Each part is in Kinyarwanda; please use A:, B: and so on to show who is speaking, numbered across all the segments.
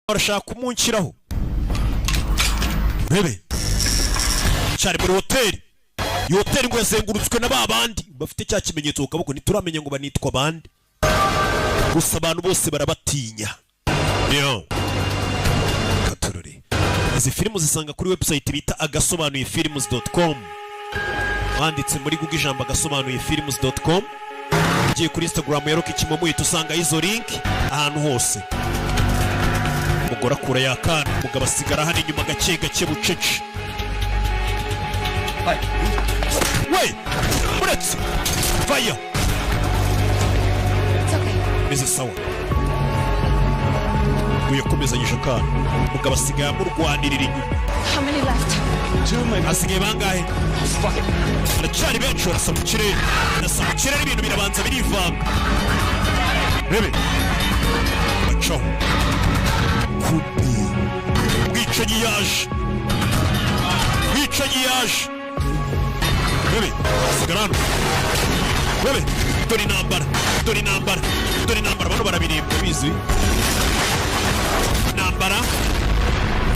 A: barashaka kumunshyiraho bebe cyari muri hoteli. Iyo hoteli ngo yazengurutswe na babandi bafite cya kimenyetso ku kaboko, ntituramenya ngo banitwa bande, gusa abantu bose barabatinya. Yo katorore izi filmu zisanga kuri website bita agasobanuye films.com. Wanditse muri Google ijambo agasobanuye films.com, ugiye kuri Instagram ya Rocky Kimomo usanga izo link ahantu hose. Umugore akura yakana, umugabo asigara hano inyuma gake gake bucece. Wait, uretse vaya.
B: It's okay.
A: Meze sawa. Uyakomeza yishakana, umugabo asigaye amurwanirira inyuma.
B: How many left?
C: 2 maybe.
A: Asigaye bangahe?
C: Fuck it.
A: Aracyari benshi barasa mu kirere. Barasa mu kirere ibintu birabanza birivanga. Bebe baco kubi bwicanyi yaje. Bwicanyi yaje. Bebe sigarano. Bebe dore nambara. Dore nambara. Dore nambara bano barabiremba bizi. Nambara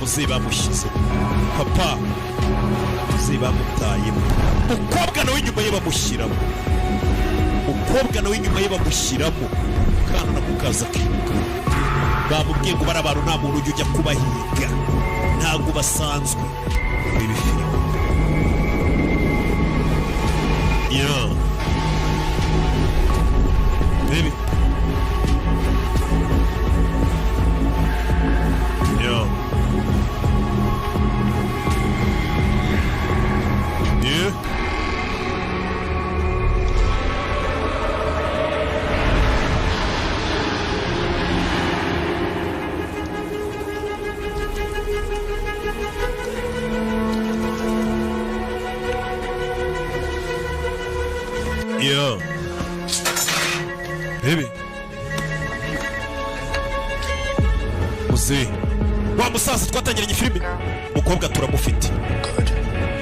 A: muziba mushize. Papa muziba mutayemo. Umukobwa nawe inyuma ye bamushyiramo. Umukobwa nawe inyuma ye bamushyiramo. Kana na kukaza kibuka. Babubwiye ngo bari abantu nta muntu ujya kubahiga. Ntago basanzwe. Ibi filime. Yeah. Baby. Yeah. Yeah. Yeah. Baby. Muzi. Wa musaza twatangiranye filime. Mukobwa turamufite.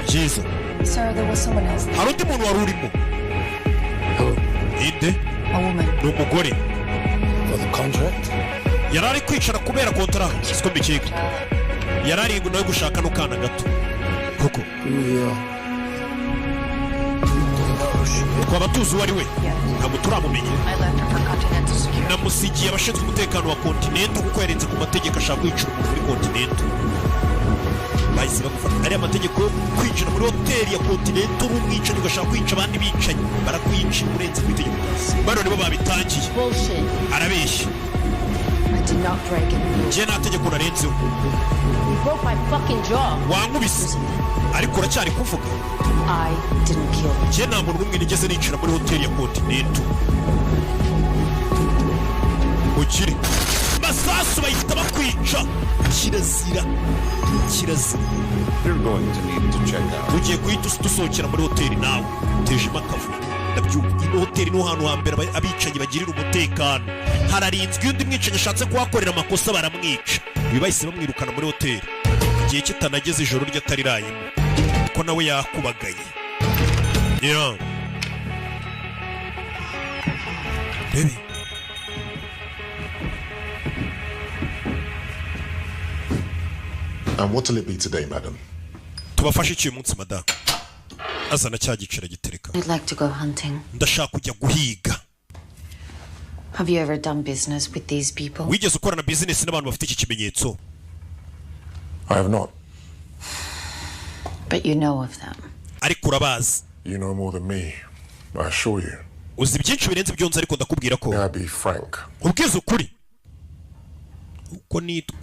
A: Jesus.
B: Sir, there was someone else.
A: Hari undi muntu wari urimo. Inde?
B: A woman.
A: Ni umugore.
C: For the contract?
A: Yari ari kwicara kubera kontra. Siko mbikeka. Yari ari ngo nawe gushaka no kana gato. Koko. Twaba tuzi uwari we. Ntabwo turamumenye.
B: I left her for continental security.
A: Namusigiye abashinzwe umutekano wa kontinento kuko yarenze ku mategeko ashaka kwicira umuntu muri kontinento. Bahise bagufata ari amategeko yo kwinjira muri hoteli ya kontinento n'umwicanyi ugashaka kwica abandi bicanyi. Barakwica urenze ku itegeko. Bano nibo babitangiye.
B: Bullshit.
A: Arabeshya.
B: I did not break it.
A: Je nta tegeko narenzeho.
B: You broke my fucking jaw.
A: Wankubise. Ariko uracyari kuvuga.
B: I didn't kill you.
A: Je nta muntu n'umwe nigeze nicira muri hoteli ya kontinento. Ukiri. Masasu bahita bakwica. Kirazira. Kirazira.
C: You're going to need to check out.
A: Ugiye guhita dusohokera muri hoteli nawe. Tejima kavu. Ndabyuka ino hoteli no hantu hambere abicanyi bagirira umutekano. Hararinzwe undi mwicanyi ashatse kuhakorera amakosa baramwica. Bibahise bamwirukana muri hoteli. Igihe kitanageze ijoro ry'atarirayemo. Ko nawe yakubagaye. Yeah. Baby.
D: And what will it be today, madam?
A: Tubafashe iki munsi madam? Azana cya gicira gitereka.
B: I'd like to go hunting.
A: Ndashaka kujya guhiga.
B: Have you ever done business with these people?
A: Wigeze ukorana business n'abantu bafite iki kimenyetso?
D: I have not.
B: But you know of them.
A: Ariko urabazi.
D: You know more than me, I assure you.
A: Uzi byinshi birenze byonze ariko ndakubwira ko.
D: May I be frank?
A: Ubwiza ukuri. Uko nitwa.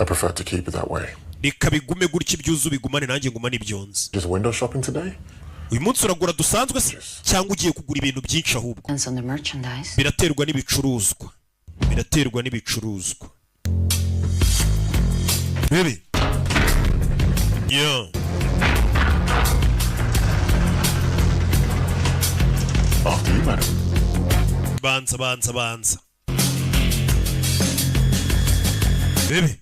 D: I prefer to keep it that way.
A: Reka bigume gutya ibyuzu bigumane nanjye ngumane ibyonze.
D: Just window shopping today?
A: Uyu munsi uragura dusanzwe se cyangwa ugiye kugura ibintu byinshi ahubwo?
B: Depends on the merchandise.
A: Biraterwa n'ibicuruzwa. Biraterwa n'ibicuruzwa. Baby. Yeah.
D: After you, madam.
A: Banza. Baby.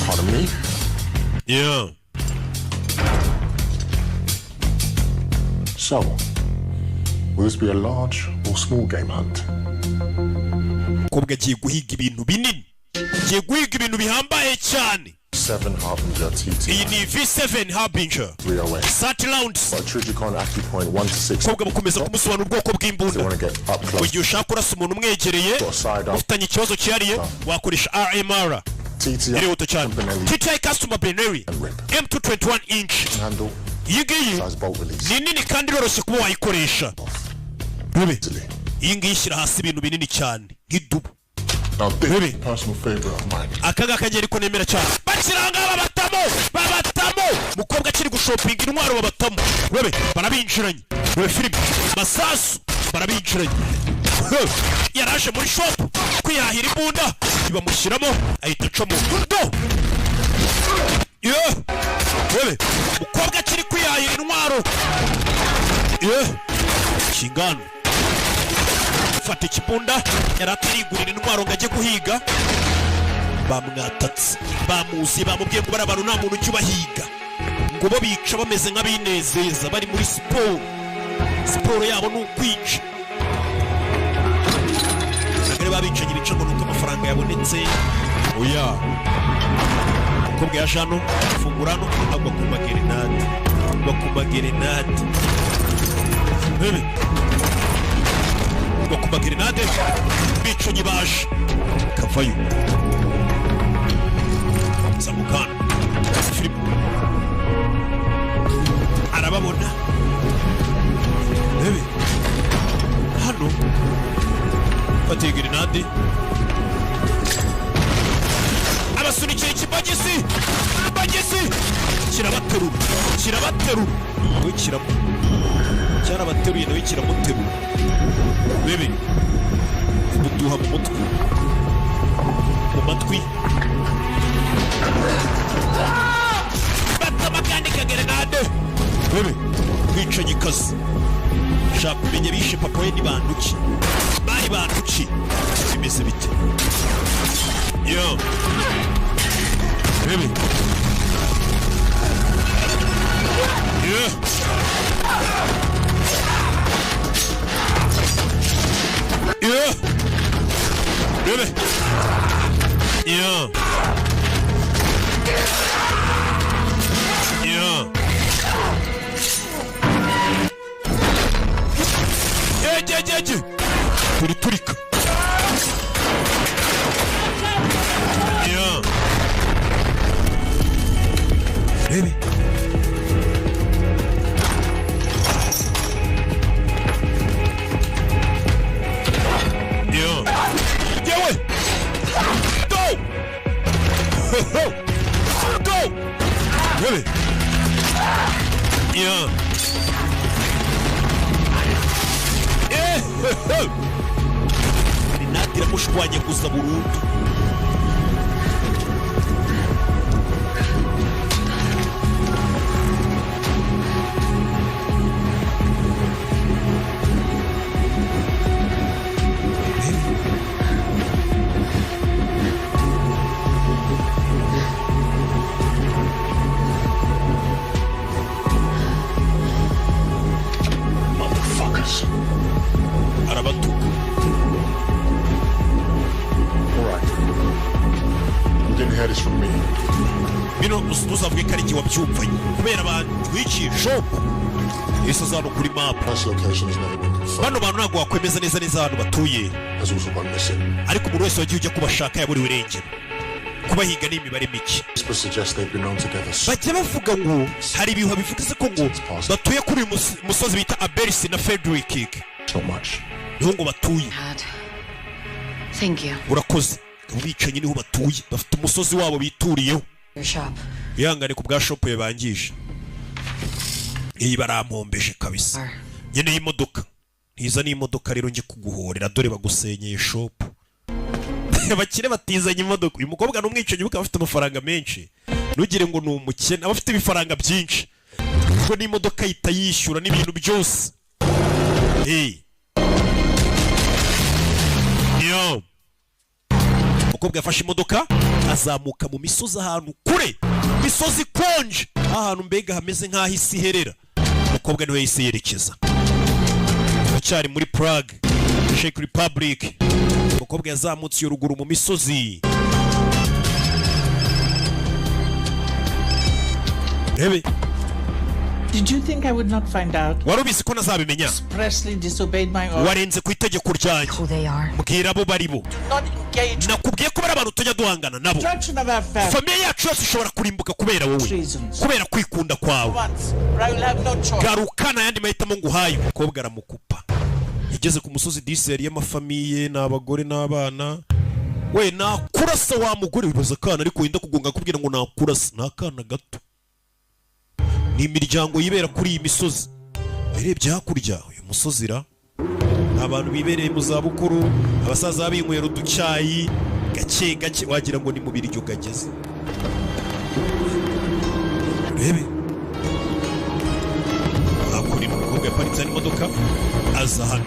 D: Pardon me?
A: Yeah.
D: So, Will this be a large or small game hunt?
A: Umukobwa agiye guhiga ibintu binini, agiye guhiga ibintu bihambaye cyane.
D: 7 Harbinger TT.
A: Iyi ni V7 Harbinger
D: 308.
A: 30 rounds.
D: But Trigicon Acupoint 1 to 6.
A: Umukobwa mukomeza kumusobanura ubwoko
D: They
A: bw'imbunda.
D: want to get up
A: Mu
D: close.
A: gihe ushaka kurasa umuntu umwegereye ufitanye ikibazo cyihariye wakoresha RMR.
D: TTI
A: irihuta cyane.
D: Benelli
A: TTI Customer Benelli M221 inch.
D: handle.
A: Iyi ngiyi
D: Size bolt release.
A: ni nini kandi iroroshye kuba wayikoresha. Rube iyi ngiyi ishyira hasi ibintu binini cyane nk'idubu.
D: Now this
A: Really?
D: personal favorite of mine.
A: Akaga kagera ko nemera cyane. Bakiranga babatamo. Mukobwa akiri gushopinga intwaro babatamo. Rube barabinjiranye. Rube film masasu barabinjiranye. Yaraje muri shop kwihahira imbunda ibamushyiramo ahita acamo. Rube mukobwa akiri kwihahira intwaro. Kingano fata ikibunda yaratarigurira intwaro ngo ajye guhiga. Bamwatatse bamuzi bamubwiye ngo bari abantu nta muntu ujya ubahiga ngo bo bica bameze nk'abinezeza bari muri siporo yabo ni ukwica. Nagare babicanye ibica ngo nuko amafaranga yabonetse. Oya umukobwa yaje hano afungura hano agwa ku magerenade. Ku magrenade biconyi baje kavayo zamukana film arababona hano fata grenade abasunikira ikibagisi kirabaterura we cyarabateruye nawe kiramuterura. Bebe uduha mu mutwe mu matwi batama kandi kagerenade. Bebe bicanye kazi shaka kumenya bishe papa we ni banduki bari banduki bimeze bite. Yo bebe Really? Yeah. Turika. Yeah. Really? Go! Really? Yeah. Ninatira mushwanya gusa burundu. Arabatuka.
D: Alright. You didn't hear this from me.
A: Bino uzavuge ko ari igihe wabyumvanye kubera abantu wiciye shop yesu azano kuri map.
D: This location has never been confirmed.
A: Bano bantu ntabwo wakwemeza neza ahantu batuye,
D: Has also gone missing.
A: ariko umuntu wese wagiye ujya kubashaka yaburiwe irengero. Kubahiga ni imibare mike.
D: This suggests they've been known together.
A: Bajya bavuga ngo hari ibihuha bivuga se ko ngo batuye kuri uyu musozi bita Abersi na Frederick.
D: It's not much.
A: Niho ngo batuye.
B: Thank you.
A: Urakoze. Ubicanye niho batuye. Bafite umusozi wabo bituriyeho.
B: Your shop.
A: Yangane ku bwa shop ye bangije. Iyi barampombeje kabisa. Nyene y'imodoka. Ntiza n'imodoka rero nje kuguhorera dore bagusenyeye shop. Bakire batizanye imodoka. Uyu mukobwa n'umwicanyi buka afite amafaranga menshi. Nugire ngo n'umukene abafite ibifaranga byinshi. Ngo n'imodoka yitayishyura n'ibintu byose. Yo. Mukobwa yafashe imodoka azamuka mu misozi ahantu kure. Misozi konje. Ahantu mbega hameze nk'aho isi herera. Mukobwa niwe yise yerekeza. turacyari muri Prague Czech Republic. Umukobwa yazamutse iyo ruguru mu misozi. Rebe,
E: Did you think I would not find out?
A: warubise ko nazabimenya?
E: Expressly disobeyed my order.
A: Warenze ku itegeko ryanjye.
B: Who they are.
A: Mbwira abo bari bo.
E: Not engage.
A: Nakubwiye ko bari abantu tujya duhangana nabo.
E: Destruction of our family.
A: Famiye yacu yose ishobora kurimbuka kubera wowe.
E: Reasons.
A: Kubera kwikunda kwawe.
E: Once, or I will have no choice.
A: Garukana yandi mahitamo nguhaye. Umukobwa aramukupa. Igeze ku musozi diseri y'amafamiye n'abagore n'abana. We nakurasa wa mugore bibaza kana ariko wenda kugonga kubwira ngo nakurasa nakana gato. Ni imiryango yibera kuri iyi misozi. Birebye hakurya uyu musozi ra abantu bibereye mu zabukuru, abasaza binywera uducyayi gake gake wagira ngo ni mu biryo gageze. Rebe akuri umukobwa yaparitse n'imodoka aza hano.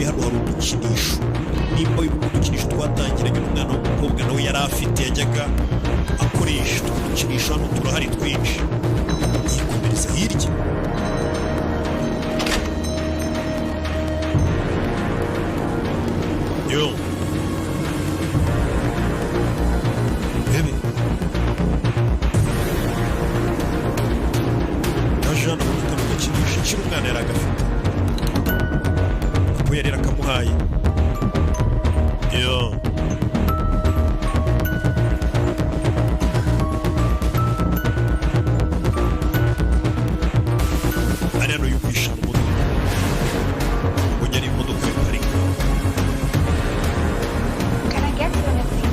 A: Hano hari udukinisho, nimba udukinisho twatangiranye n'umwana w'umukobwa nawe yari afite yajyaga akoresha. Udukinisho hano turahari twinshi. Yikomereza hirya. Yo Bebe najana muri kano gakinisho kiri umwana yari agafite ko yari akamuhaye. Yo ari hano yumvisha mu modoka ngo nyari imodoka y'uparika.
F: Can I get you anything?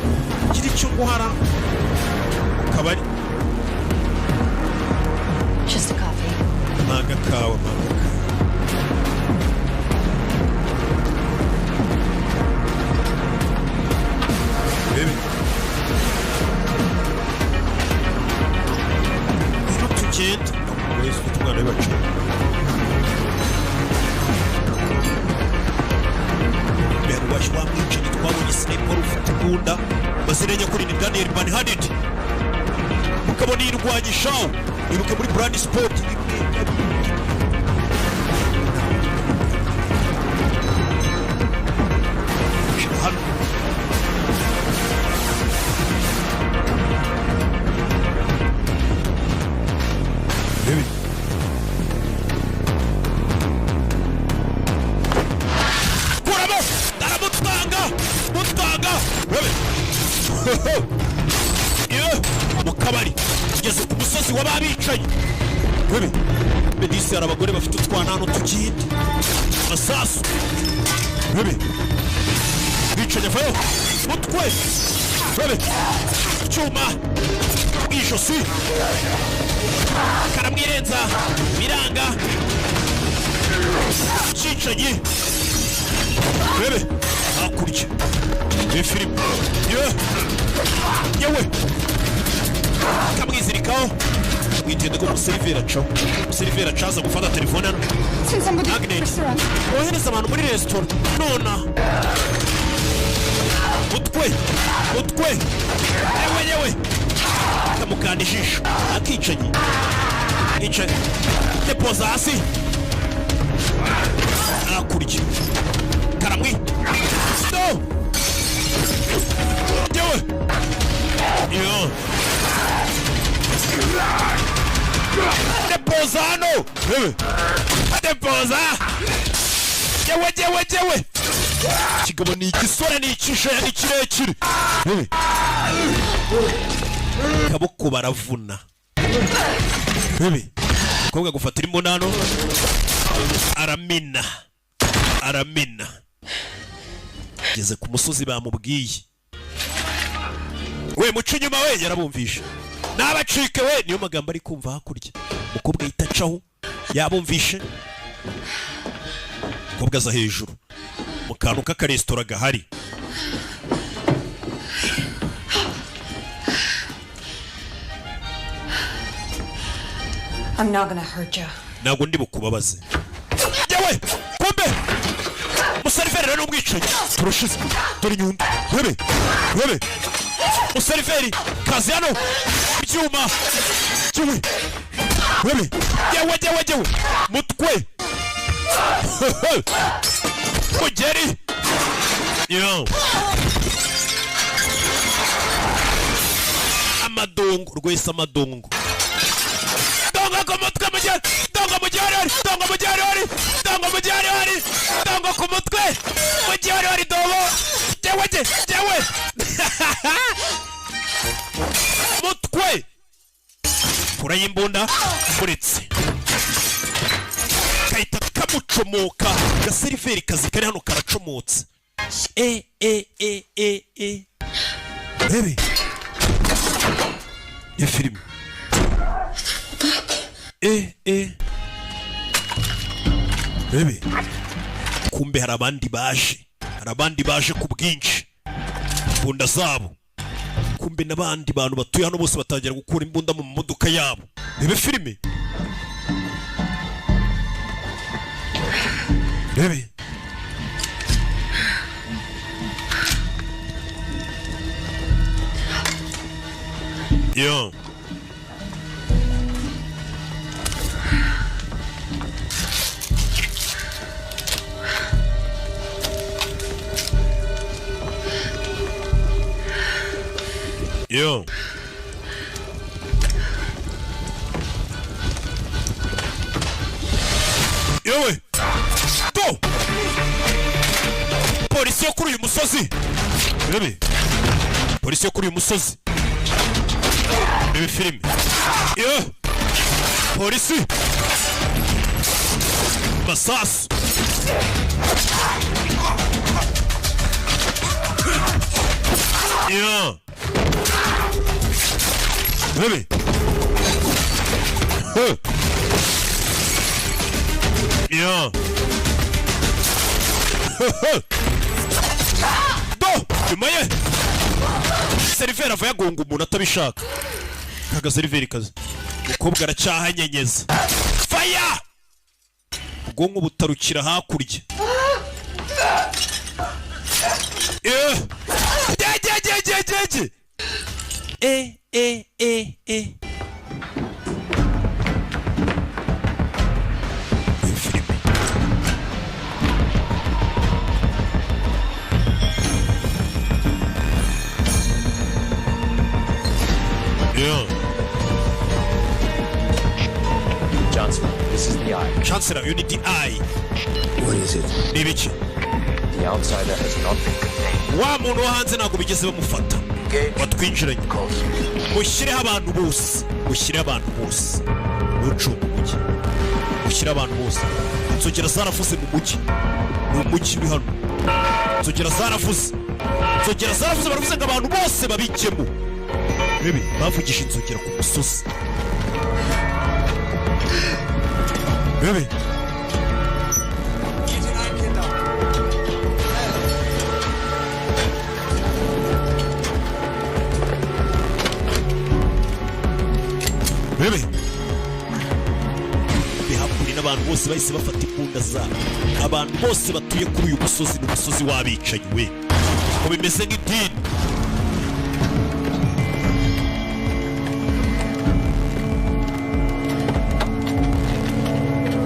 A: Kiri cyo guhara mu kabari.
B: Just a coffee.
A: Magakawa. Baby. Tugenda wese ufite umwana w'ibacu. Berwash wamwicanyi twabonye sniper ufite imbunda bazirenya kuri ni Daniel Van Hadid. Mukabona yirwanyishaho iruke muri Brand Sport. Hano Baby. Kuramo! Mutanga! Baby. Mu kabari tugeze ku musozi w'ababicaye. Baby. Medisi hari abagore bafite utwana hano tugenda. Masasu. Baby. Bicaye vayo. Mutwe. Baby. Cyuma. Ijosi. Karamwirenza biranga cicaye. Bebe hakurya ni Philip yewe kamwizirikaho mwitende ko Silvera caza gufata telefone hano. Agnes ohereza abantu muri restaurant nona mutwe yewe kamukanda ijisho akicanye icaye depoza hasi akurya karamwi no yo depoza hano depoza yewe kigabo ni igisore ni ikishoya ni kirekire kaboko baravuna. Bebe kobwa gufatira imbonano aramina geze ku musozi bamubwiye. We muco inyuma we yarabumvisha nabacike we niyo magambo ari kumva hakurya. Umukobwa yitacaho yabumvishe. Umukobwa aza hejuru mu kantu k'akaresitora gahari.
B: I'm not gonna hurt you.
A: Ntabwo ndi bukubabaze. Yewe kumbe Museriveri n'umwicanyi turushize dore nyundo. Bebe Museriveri kazi hano ibyuma yewe yewe mutwe Mugeri. Yo. Amadongo rwese amadongo. Dongo ku mutwe mugeri. Dongo mugeri. Dongo mugeri. Dongo mugeri. Dongo ku mutwe. Mugeri dobo. Jewe. Mutwe. Kura y'imbunda muretse. Kahita kamucomoka. Gaseriveri kazi kari hano karacomotse. Bebe. Ye filime. Bebe. Kumbe hari abandi baje ku bwinshi. Imbunda zabo. Kumbe n'abandi bantu batuye hano bose batangira gukura imbunda mu modoka yabo. Bebe filime. Bebe. Yo. Yo. Yowe. Go. Polisi yo kuri uyu musozi. Bebe. Polisi yo kuri uyu musozi. Bebe filime. Yo. Polisi. Masasu. Yo. Bebe. Yo. Do. Yumaye. Seriveri ava yagonga umuntu atabishaka. Kaga seriveri kazi. Mukobwa aracyahanyenyeza. Fire. Ubwonko butarukira hakurya.
C: Johnson, this is the eye.
A: Chancellor, you need the eye.
C: What is it?
A: Nibiki.
C: The outsider has not been contained.
A: Wa muntu wo hanze ntabwo bigeze bamufata. Watwinjiranye. Mushireho abantu bose. Nucunga umujyi. Mushyire abantu bose. Inzogera zaravuze mu mujyi. Ni umujyi uri hano. Inzogera zaravuze baravuze ngo abantu bose babikemo. Bebe bavugisha inzogera ku musozi. Bebe. Bebe. Bihakuri n'abantu bose bahise bafata imbunda zabo. Abantu bose batuye kuri uyu musozi n'umusozi w'abicanyi we. Ko bimeze nk'idini.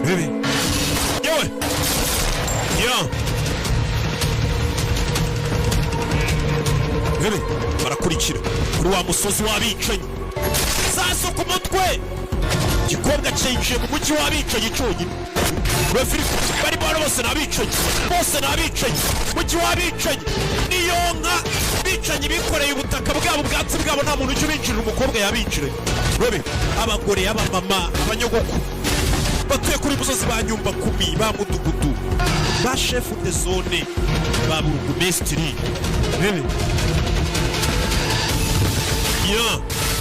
A: Bebe. Yewe. Yo. Bebe. Barakurikira kuri wa musozi w'abicanyi. Saso ku mutwe. Gikobwa cyinjiye mu mujyi w'abicanyi cyonyine. Bari bose n'abicanyi. Mujyi w'abicanyi. Niyo nka bicanyi bikoreye ubutaka bwabo ubwatsi bwabo nta muntu uje ubinjirira umukobwa yabinjiranye. Bebe abagore abamama abanyogoko batuye kuri musozi ba nyumba kumi ba mudugudu ba chef de zone ba burugumesitiri. Bebe. Ya.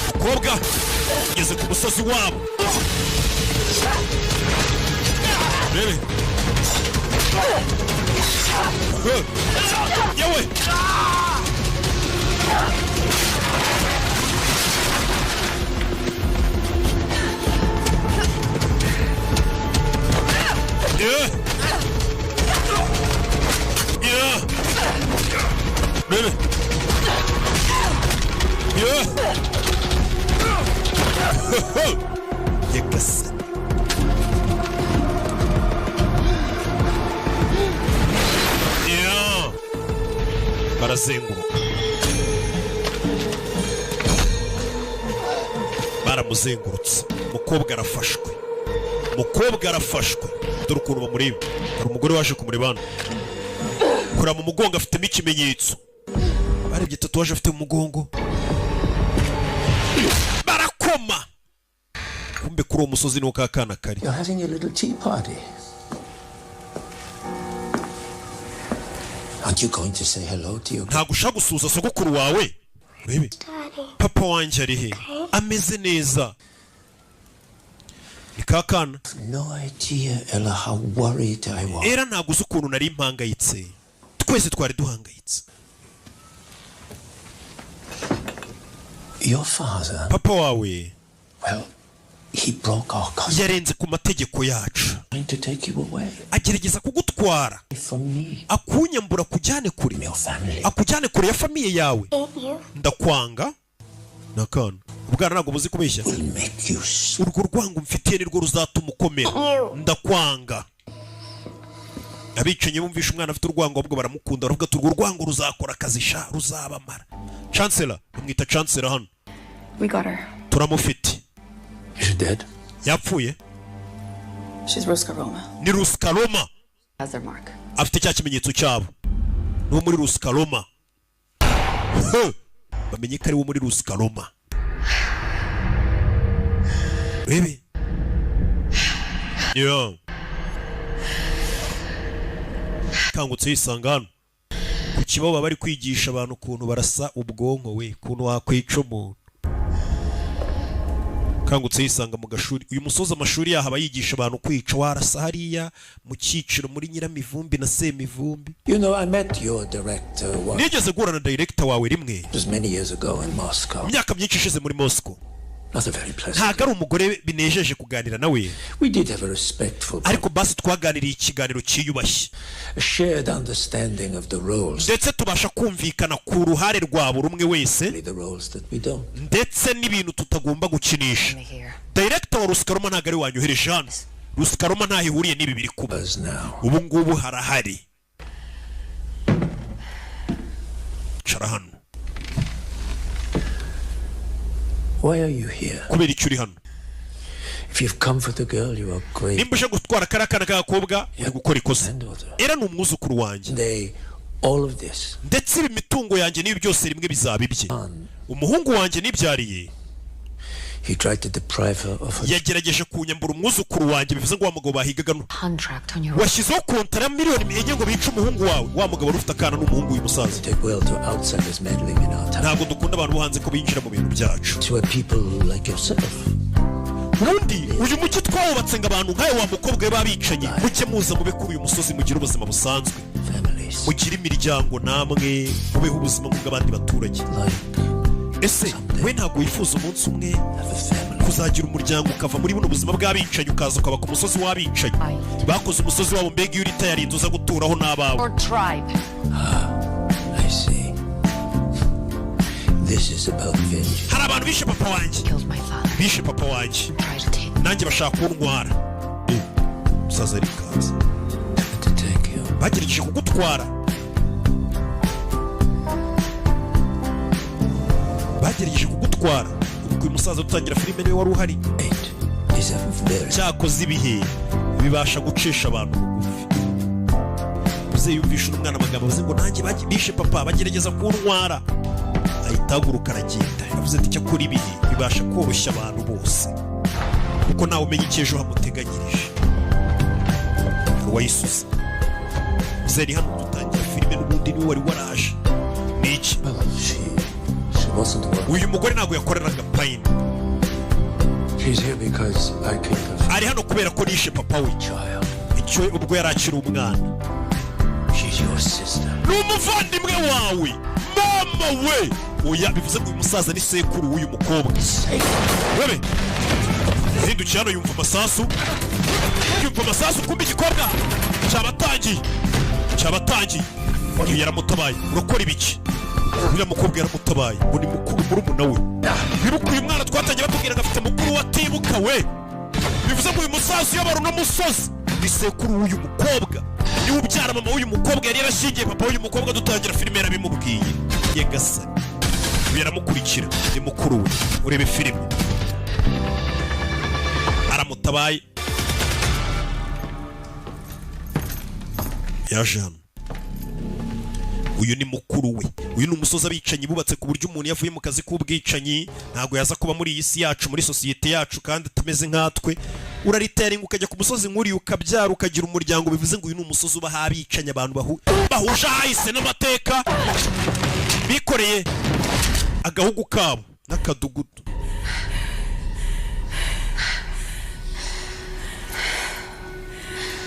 A: Mukobwa ugeze ku musozi wabo. Bebe. Yewe. Bebe. barazenguruka baramuzengurutse umukobwa arafashwe dore ukuntu bamureba hari umugore waje kumureba hano kura mu mugongo afitemo ikimenyetso barebye tatuwaje afite mu mugongo barakoma kumbe kuri uwo musozi niwo kakana kari.
G: You're having a little tea party. Aren't you going to say hello to your...
A: ntago ushaka gusuhuza sogokuru wawe urebe papa wanjye ari he ameze neza ni kakana.
G: No idea, Ella, how worried I was.
A: Era ntago uzi ukuntu nari mpangayitse twese twari duhangayitse.
G: Your father...
A: papa wawe,
G: well, he broke our custom.
A: yarenze ku mategeko yacu.
G: Trying to take you away.
A: Agerageza kugutwara.
G: From me.
A: Akunyambura kujyane kure.
G: Your family.
A: Akujyane kure ya famiye yawe. Ndakwanga. Nakana. Ubwana ntago buzi kubeshya.
G: Will make you...
A: urwo rwango mfitiye nirwo ruzatuma ukomera. Ndakwanga. Abicenye bumvisha umwana afite urwango ahubwo baramukunda baravuga ati urwo rwango ruzakora akazi sha ruzabamara. Chancellor, bamwita Chancellor hano.
B: We got her.
A: Turamufite.
G: Is she dead?
A: Yapfuye.
B: She's Ruskaroma.
A: Ni Ruskaroma.
B: Has their mark.
A: Afite cya kimenyetso cyabo. No muri Ruskaroma. Bamenye ko ari wo muri Ruskaroma. Baby. Yo. Kangutse yisanga hano. Ku kibaho bari kwigisha abantu ukuntu barasa ubwonko we, ukuntu wakwica umuntu. Kangutse yisanga mu gashuri. Uyu musoza amashuri yaha abayigisha abantu kwica warasa hariya mu cyiciro muri Nyiramivumbi na Semivumbi.
G: You know, I met your director once.
A: Nigeze guhura na director wawe rimwe.
G: It was many years ago in Moscow.
A: Myaka myinshi ishize muri Moscow.
G: Not a very pleasant.
A: Ntago ari umugore binejeje kuganira nawe.
G: We did have a respectful...
A: ariko basi twaganiriye ikiganiro cyiyubashye.
G: A shared understanding of the roles.
A: Ndetse tubasha kumvikana ku ruhare rwa buri umwe wese.
G: The roles that we don't.
A: Ndetse n'ibintu tutagomba gukinisha. Director wa Ruskaroma ntago ari wanyohereje hano. Ruskaroma ntaho ihuriye n'ibi biri kuba. Ubu ngubu harahari. Cara hano.
G: Why are you here?
A: Kubera icyo uri hano.
G: If you've come for the girl, you are great.
A: Nimba uje gutwara karakana k'agakobwa uri gukora ikosa. Era ni umwuzukuru wanjye.
G: All of this.
A: Ndetse ibi mitungo yanjye n'ibi byose rimwe bizaba ibye. Umuhungu wanjye nibyariye.
G: He tried to deprive her of her...
A: yagerageje kunyambura umwuzukuru wanjye bivuze ngo wa mugabo bahigaga no.
B: Contract on your...
A: washyizeho kontara miliyoni enye ngo bice umuhungu wawe. Wa mugabo ufite akana n'umuhungu uyu musaza.
G: Take well to outsiders meddling in our town.
A: Ntabwo dukunda abantu hanze ko binjira mu bintu byacu.
G: To a people like yourself.
A: Ubundi uyu mujyi twawubatse ngo abantu nk'ayo wa mukobwa we babicanye mujye muza mube kuri uyu musozi mugira ubuzima busanzwe. Mugire imiryango namwe mubeho ubuzima nk'ubw'abandi baturage. Ese we ntabwo wifuza umunsi umwe kuzagira umuryango ukava muri buno buzima bw'abicanyi ukaza ukaba ku musozi w'abicanyi bakoze umusozi wabo mbega iyo urita yarinze uza guturaho n'abawe.
G: I see. This is about vengeance.
A: Hari abantu bishe papa wanjye. Bishe papa wanjye. Nanjye bashaka kuntwara. Musaza arikaza. Bagerageje kugutwara. Bagerageje kugutwara. Ubwo uyu musaza utangira filime niwe wari uhari. Cyakoze ibihe bibasha gucisha abantu bugufi. Uze yumvisha umwana amagambo avuze ngo nanjye bishe papa bagerageza kuntwara. Ahitaguruka aragenda. Yavuze ati cyakora ibihe bibasha koroshya abantu bose. Kuko nawe umenye icyejo hamuteganyirije. Wayisuze. Zeri hano dutangira filime n'ubundi niwe wari waraje. Niki? Uyu mugore ntabwo yakoreraga payini. Ari hano kubera ko nishe papa we. Icyo ubwo yari akiri umwana. Ni umuvandimwe wawe. Mama we. Oya bivuze ngo uyu musaza ni sekuru w'uyu mukobwa. Webe. Zindukiye hano yumva amasasu. Yumva amasasu kumbe igikobwa. Cyabatangiye. Uyu yaramutabaye. Urakora ibiki? Uyu mukobwa yaramutabaye. Ngo ni mukuru murumuna we. Biruka uyu mwana twatangiye batubwira ngo afite mukuru watibuka we. Bivuze ngo uyu musaza yabara no musozi. Ni sekuru w'uyu mukobwa. niwe ubyara mama w'uyu mukobwa yari yarashingiye papa w'uyu mukobwa dutangira filime yarabimubwiye yegasa biramukurikira ni mukuru we urebe filime aramutabaye yajana uyu ni mukuru we uyu ni umusozi abicanyi bubatse ku buryo umuntu yavuye mu kazi k'ubwicanyi ntago yaza kuba muri iyi si yacu muri sosiyete yacu kandi atameze nkatwe uraritaringa ukajya ku musozi nk'uriya ukabyara ukagira umuryango bivuze ngo uyu ni umusozi uba habicanye abantu bahuje ahahise n'amateka bikoreye agahugu kabo n'akadugudu.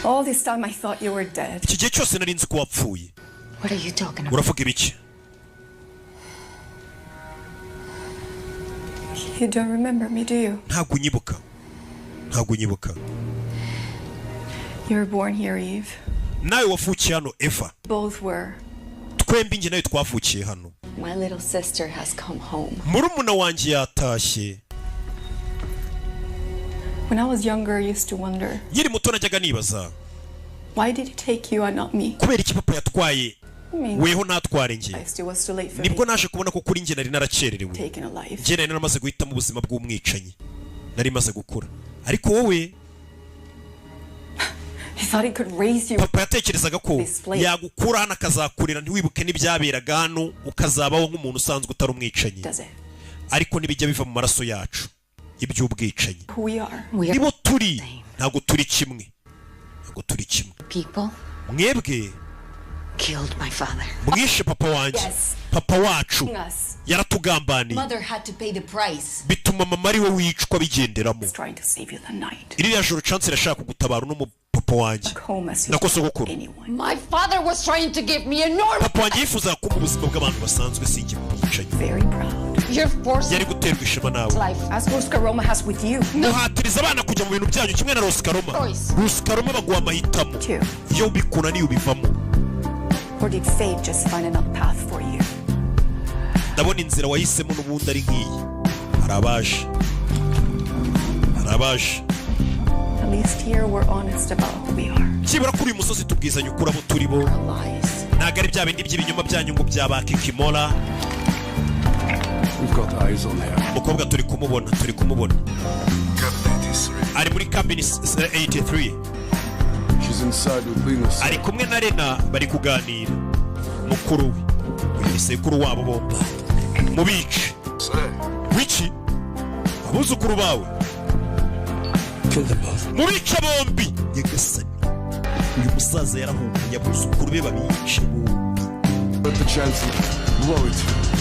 H: All this time I thought you were dead.
A: Iki gihe cyose nari nzi ko wapfuye.
B: What are you talking about?
A: Uravuga ibiki?
H: You don't remember me, do you?
A: Ntabwo unyibuka. Ntabwo unyibuka.
H: You were born here, Eve.
A: Nawe wafukiye hano Eva.
H: Both were.
A: Twembi njye nawe twafukiye hano.
H: My little sister has come home.
A: Murumuna wanjye yatashye.
H: When I was younger, I used to wonder.
A: Yiri muto najyaga nibaza.
H: Why did he take you and not me?
A: Kubera iki papa yatwaye weho natware njye. Nibwo naje kubona ko kuri njye nari naracererewe. Njye nari naramaze guhitamo ubuzima bw'umwicanyi. Nari maze gukura. Ariko wowe
H: He thought he could raise you.
A: Papa yatekerezaga ko yagukura hano akazakurira ntiwibuke n'ibyaberaga hano ukazabaho nk'umuntu usanzwe utari umwicanyi. Ariko nibijya biva mu maraso yacu iby'ubwicanyi. Nibo turi ntabwo turi kimwe. Ntabwo turi kimwe. Mwebwe
B: killed my father.
A: Mwishe papa wanjye. Papa wacu yaratugambaniye.
B: Mother had to pay the price.
A: Bituma mama ari we wicwa bigenderamo. Iriya joro chance irashaka kugutabara no mu papa wanjye. Nako sogokuru.
B: My father was trying to give me a normal.
A: Papa wanjye yifuza ko mu buzima bw'abantu basanzwe sinjye mu bicanyi.
B: You're forced.
A: Yari guterwa ishema nawe.
H: As Oscar Roma has with you.
A: Muhatiriza abana kujya mu bintu byanyu kimwe na Oscar Roma. Oscar Roma baguha amahitamo. Iyo bikuna niyo bivamo.
H: Or did fate just find another path for you?
A: Ndabona inzira wahisemo n'ubundi ari nkiyi. Harabaje.
H: At least here we're honest about who we are.
A: Kibura kuri uyu musozi tubwizanye ukuri abo turi bo. Ntabwo ari bya bindi by'ibinyoma byanyu ngo byabaka ikimora.
D: We've got eyes on her.
A: Umukobwa turi kumubona. Ari muri cabin 83.
D: She's inside with Venus.
A: Ari kumwe na Rena bari kuganira. Mukuru we. Uyu sekuru wabo bomba. Mubice. Wiki? Abuzukuru bawe. Mubice bombi. Nyagasani. Uyu musaza yarahunguye abuzukuru be babice bombi.
D: But the chancellor worried.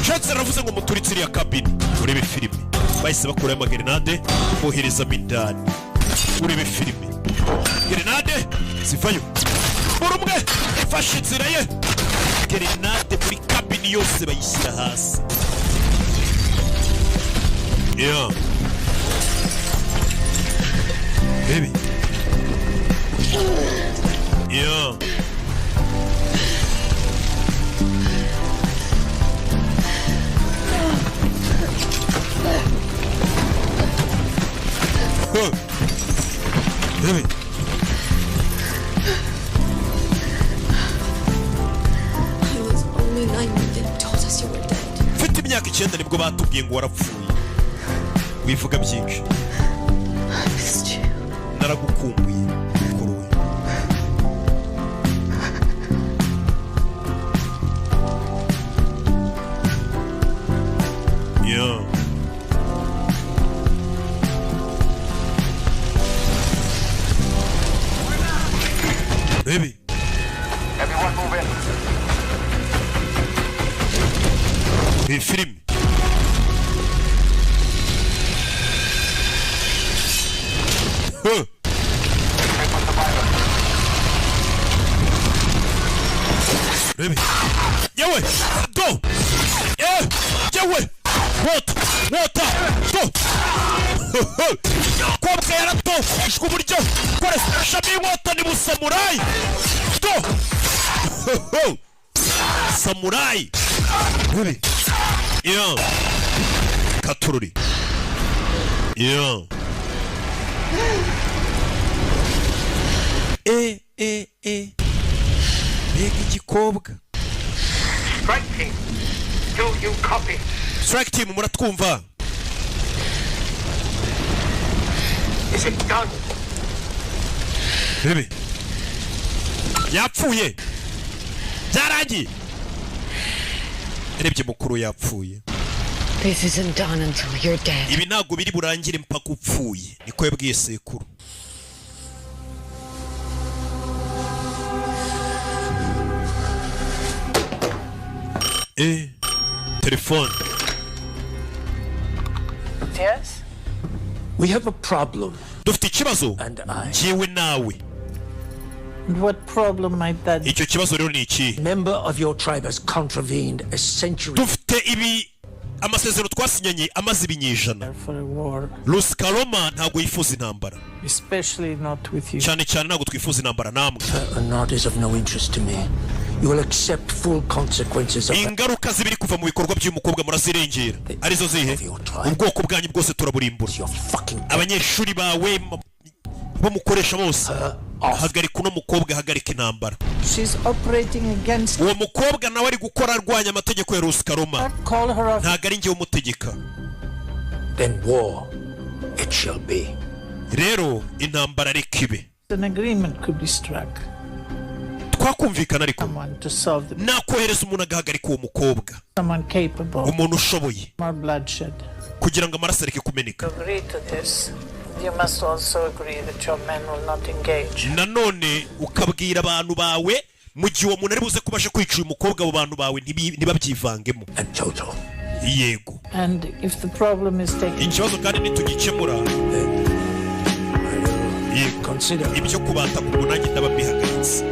A: Chancellor aravuze ngo muturitse iriya cabin. Urebe filime. Bahise bakura amagrenade bohereza mindani. Urebe filime. Grenade zivayo. Buri umwe ifashe inzira ye. Grenade muri cabin yose bayishyira hasi. Yeah. Baby. Yeah. Baby.
F: I was only 9 when they told us you were dead.
A: Mfite imyaka 9 nibwo batubwiye ngo warapfuye. Wivuga byinshi. Naragukumbuye mukuru we. Yeah. Baby.
C: Everyone move in.
A: Hey, film. Huh. Baby. Yawe. Go. Yeah. Yawe. Water. Go. Kwabwa yarato. Ishku buryo. Kore shami water ni musamurai. Go. Samurai. Baby. Yeah. Katururi. Yeah. mbega igikobwa.
C: Strike team, do you copy?
A: Strike team, muratwumva?
C: Is it done?
A: Bebe. Yapfuye. Byarangiye. Erebye mukuru yapfuye.
B: This isn't done until you're dead.
A: Ibi ntabwo biri burangire mpaka upfuye. Niko yabwiye sekuru. Telephone.
E: Yes?
G: We have a problem.
A: Dufite ikibazo. Jewe nawe.
E: What problem might that be?
A: Icyo kibazo rero ni iki?
G: Member of your tribe has contravened a century.
A: Dufite ibi amasezerano twasinyanye amaze ibinyejana.
E: For a war.
A: Ruskaloma ntabwo yifuza intambara.
E: Especially not with you.
A: Cyane cyane ntabwo twifuza intambara namwe.
G: A knot is of no interest to me. You will accept full consequences of
A: ingaruka zibiri kuva mu bikorwa by'umukobwa murazirengera. Arizo zihe? Ubwoko bwanyu bwose turaburimbura. Abanyeshuri bawe bamukoresha bose. Hagarika uno mukobwa, hagarika intambara.
E: She's operating against.
A: Uwo mukobwa nawe ari gukora arwanya amategeko ya Ruskaloma. Ntabwo ari njyewe umutegeka.
G: Then war it shall be.
A: Rero intambara reka ibe.
E: An agreement could be struck.
A: Twakumvikana ariko nakohereza umuntu agahagarika uwo mukobwa, umuntu ushoboye kugira ngo amaraso areke kumeneka. Nanone ukabwira abantu bawe mu gihe uwo muntu ari buze kubasha kwica uyu mukobwa, abo bantu bawe ntibabyivangemo. Yego. Ikibazo kandi nitugikemura ibyo kubata ku munagi ndababihagaritse.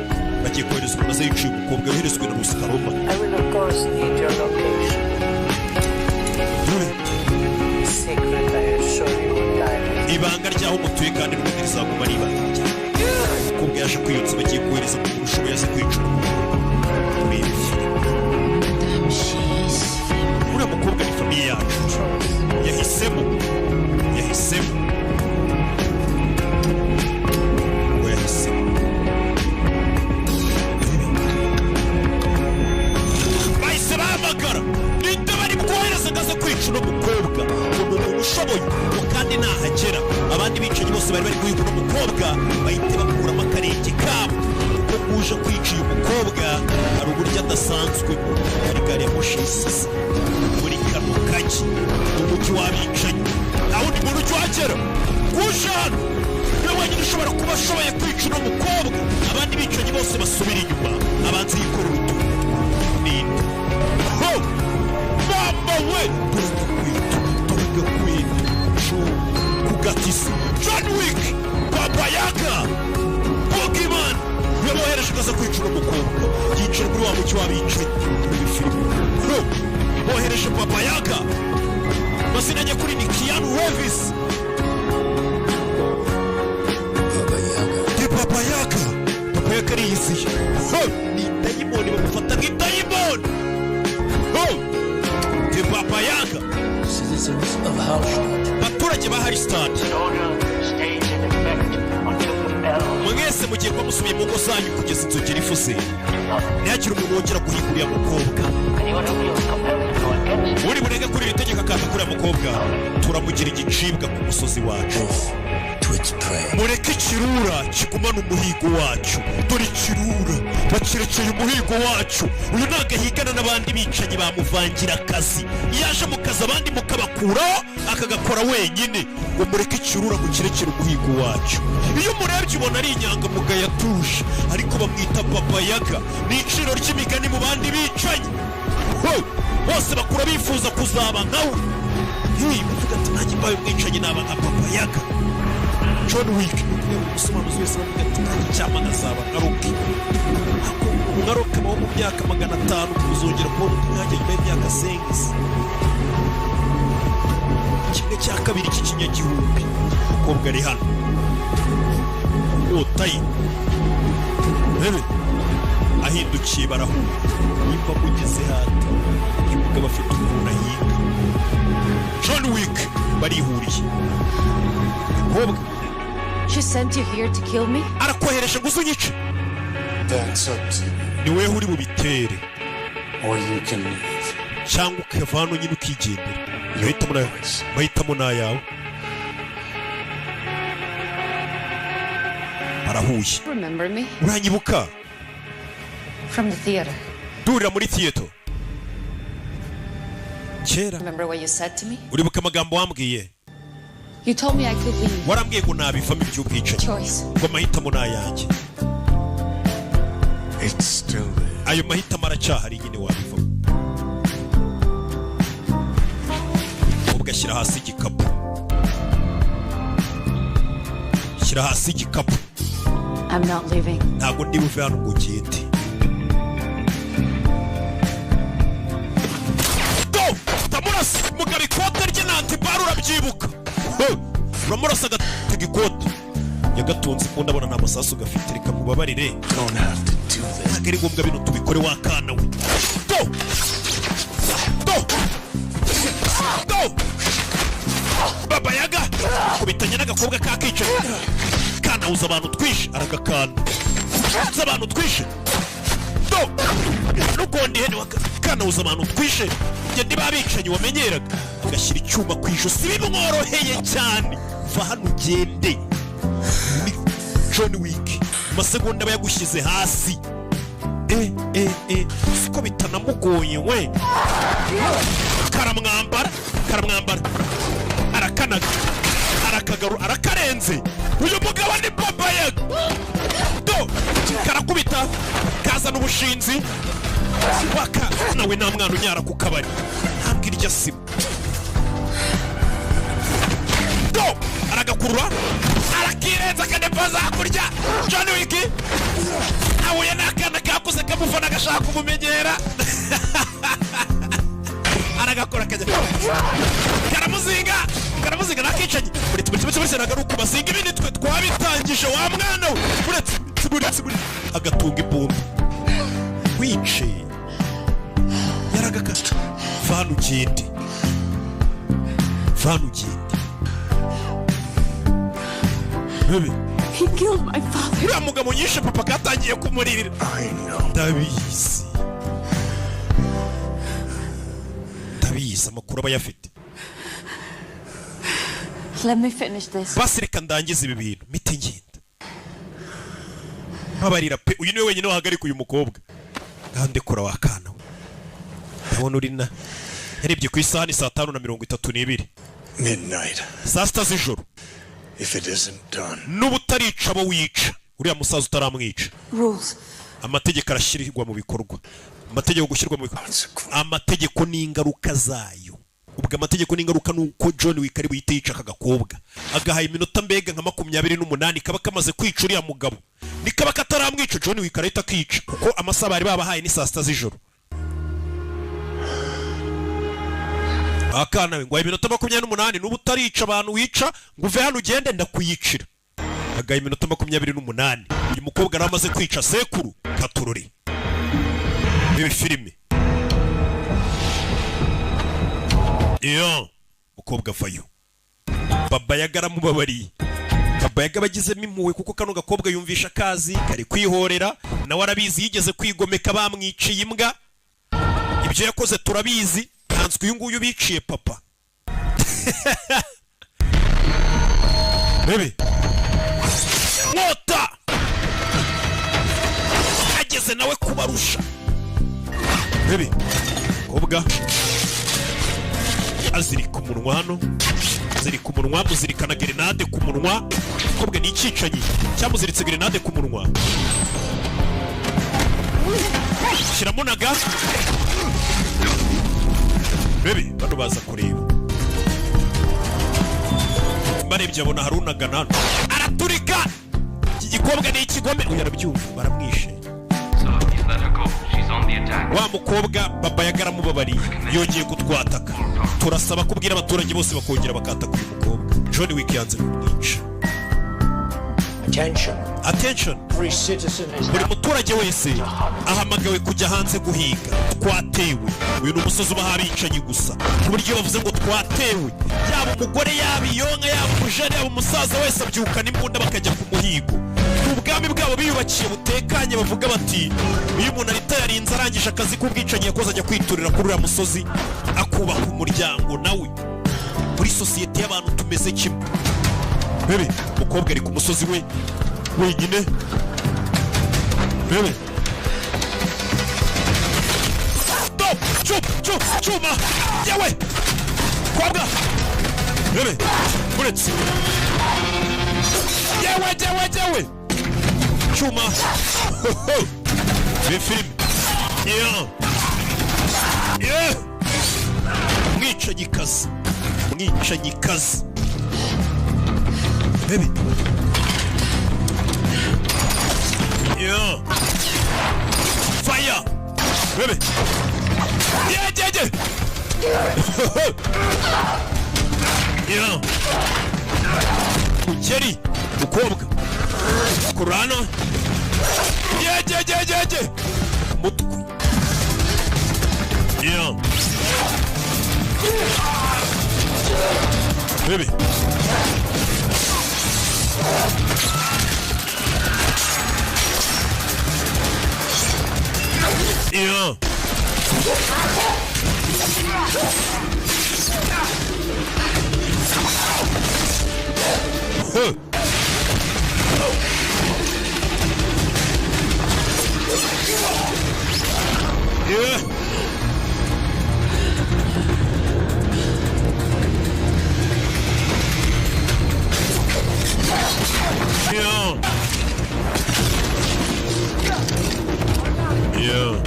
A: Bagiye kohereza umuntu aza yiciye umukobwa yoherezwe na Ruskaloma.
E: I will of course need your location. Secret, I assure you.
A: Ibanga ryaho mutuye kandi n'ubundi rizaguma ari ibanga. Umukobwa yaje kwiyotsa, bagiye kohereza umuntu ushoboye aze kwica uriya mukobwa ni famiye yacu. Yahisemo ninde bari bwohereza agaze kwica uno mukobwa. Umuntu ushoboye kandi nahagera abandi bicanyi bose bari guhiga uno mukobwa bahite bakuramo akarenge kabo. Kuko uje kwica uyu mukobwa hari uburyo adasanzwe muri gari ya moshi y'isisi muri kano kagi mu mujyi w'abicanyi. Nta wundi muntu ujya uhagera uje hano niwe wenyine ushobora kuba ashoboye kwica uno mukobwa. Abandi bicanyi bose basubira inyuma, abanza yikora urutugu. Ninde? Mama we turakwita kugatisa John Wick, Baba Yaga, Pokemon yabohereje akaza kwica uno mukobwa. Yicaye kuri wa mujyi w'abicanyi muri filime. Bohereje Baba Yaga, mazina ajya kuri ni Keanu Reeves. Baba Yaga ari izi. Ni dayimoni, bamufata nk'idayimoni. Baba Yaga,
G: citizens of Hallstatt,
A: baturage ba Hallstatt, mwese mugiye kuba musubiye mu ngo zanyu kugeza inzogera ivuze. Ntihagire umuntu wongera guhiga uriya mukobwa. Uri burenge kuri iri tegeko akaza kuri uriya mukobwa, turamugira igicibwa ku musozi wacu. Mureke ikirura kigumana umuhigo wacu. Dore ikirura bakirekeye umuhigo wacu. Uyu ntago ahigana n'abandi bicanyi bamuvangira akazi. Yaje mu kazi abandi mukabakuraho akagakora wenyine. Ngo mureke ikirura mukirekere umuhigo wacu. Iyo murebye ubona ari inyangamugayo atuje, ariko bamwita Baba Yaga. Ni iciro ry'imigani mu bandi bicanyi. Bose bakura bifuza kuzaba nkawe. Bavuga ati nanjye mbaye umwicanyi naba nka Baba Yaga. John Wick umusobanuzi wese bavuga ati nanjye cyama nkazaba nkaroke. Nkaroke mu myaka 500 kuzongera kubona umwanya nyuma y'imyaka 5. Kimwe cya kabiri cy'ikinyagihumbi umukobwa ari hano. Otayi ahindukiye barahura. Nimba mugeze hati umugabo afite umuntu ahinga. John Wick barihuriye. Umukobwa,
B: she sent you here to kill me?
A: arakohereje ngo uzunyice.
D: That's up to you.
A: ni wewe uri bubitere
D: or you can leave.
A: cyangwa ukavana nyine ukigendera. Mahitamo n'ayawe. Arahuye.
B: Remember me?
A: Uranyibuka?
B: From the theater.
A: Durira muri theater. Kera.
B: Remember what you said to me?
A: Uribuka amagambo wambwiye?
B: You told me I could leave.
A: Warambwiye ngo nabivamo iby'ubwicanyi.
B: Choice.
A: Ngo mahitamo n'ayanjye.
D: It's still there.
A: Ayo mahitamo aracyahari nyine wabivamo. Ugashyira hasi igikapu. Shyira hasi igikapu.
B: I'm not leaving.
A: Ntabwo ndi buve hano ngo ugende. Tamurasa mugabo ikote rye n'antibaro urabyibuka. Uramurasa agatega ikote. Yagatunze ko ndabona nta masasu gafite, reka mubabarire.
D: Don't have to do this.
A: Ntabwo ari ngombwa bino tubikore wakana we. Baba Yaga kubitanye n'agakobwa kakica kanawuza abantu twishe aragakana abantu twishe nukondi hene kanawuza abantu twishe njye ndibabicanyi wamenyeraga ugashyira icyuma ku ijosi bimworoheye cyane. Va hano ugende. Ni John Wick amasegonda aba yagushyize hasi. Siko bitanamugoye we. Karamwambara arakanaga arakagaru arakarenze. Uyu mugabo ni Baba Yaga. Karakubita kazana ubushinzi waka nawe nta mwana unyara ku kabari ntabwo irya sibo. Aragakurura arakirenza akanepaza hakurya. John Wick ahuye n'akana kakuze kamufana agashaka kumumenyera. Aragakora kajya karamuzinga nakicanyi uretse nagaruka bazinga ibindi twe twabitangije wa mwana we uretse agatunga imbunda wice yaragakata. Vanu ugende bebe.
F: He killed my father.
A: Uriya mugabo yishe papa katangiye kumuririra. Ndabizi amakuru aba yafite.
H: Let me finish this.
A: Basi reka ndangize ibi bintu mite ngenda. Babarira pe uyu niwe wenyine wahagarika uyu mukobwa. Ngandekura wakana we. Ndabona urina yarebye ku isaha ni 5:32.
D: Midnight.
A: Saa sita z'ijoro.
D: If it isn't done.
A: N'ubutarica abo wica. Uriya musaza utaramwica.
F: Rules.
A: Amategeko arashyirwa mu bikorwa. Amategeko gushyirwa mu bikorwa. Amategeko n'ingaruka zayo. Ubwo amategeko n'ingaruka nuko John Wick ari buhite yica akagakobwa. Agahaye iminota mbega nka 28 kaba kamaze kwica uriya mugabo. Nikaba kataramwica John Wick arahita akica kuko amasaha bari babahaye ni saa sita z'ijoro. Akana we ngo iminota 28 n'ubutarica abantu wica ngo uve hano ugende ndakuyicira. Agahaye iminota 28. Uyu mukobwa aramaze kwica sekuru Katurori. Ibi filime. Iyo mukobwa vayo. Baba Yaga aramubabariye. Baba Yaga bagizemo impuhwe kuko kano gakobwa yumvisha akazi kari kwihorera nawe arabizi yigeze kwigomeka bamwiciye imbwa. Ibyo yakoze turabizi. Ntanswe uyu nguyu biciye papa. Bebe. Nota. Ageze nawe kubarusha. Bebe. Kobwa. Azirika umunwa hano. Azirika umunwa muzirikana grenade ku munwa. Kobwa ni icyicanyi. Cyamuziritse grenade ku munwa. Shiramo na gas. Bebe, bano baza kureba. Barebye abona harunaga nano. Araturika. Iki gikobwa ni ikigome. Uyarabyumva baramwishe. Wa mukobwa Baba Yaga aramubabariye yongeye kutwataka. Turasaba kubwira abaturage bose bakongera bakataka uyu mukobwa. John Wick yanze kumwica. Attention.
G: Every citizen is
A: Buri muturage wese ahamagawe kujya hanze guhiga. Twatewe. Uyu ni umusozi uba habicanyi gusa. Ku buryo bavuze ngo twatewe. Yaba umugore yaba iyonka yaba umujene yaba umusaza wese abyukana imbunda bakajya ku muhigo. ubwami bwabo biyubakiye butekanye bavuga bati uyu muntu arita yarinze arangije akazi k'ubwicanyi yakoze ajya kwiturira kuri uriya musozi akubaka umuryango nawe. Muri sosiyete y'abantu tumeze kimwe. Bebe umukobwa ari ku musozi we wenyine. Bebe Chuma yewe kwabwa bebe uretse yewe Chuma be film yeah mwicanyikazi bebe yeah fire bebe yeah yeah Jerry ukobwa kurana yeah mutuku yeah bebe yeah huh. Yeah. Yeah.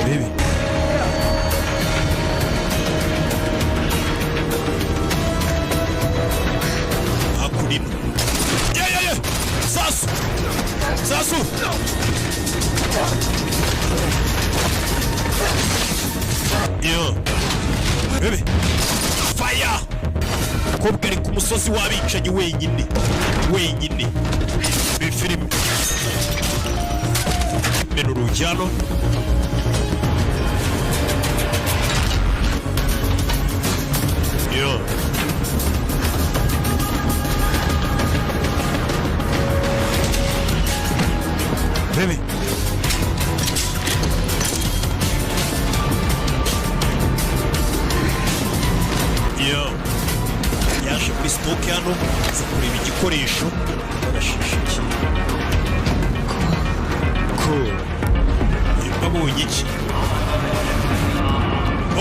A: Baby. Hakurino. Yeah. Sasu. Yeah. Baby. Fire. Umukobwa ari ku musozi w'abicanyi wenyine. Bifilime. Menurujano. Yeah. Baby. Yeah. Yaje kuri stoke hano aza kureba igikoresho barashishikiye. Cool. Babonye iki?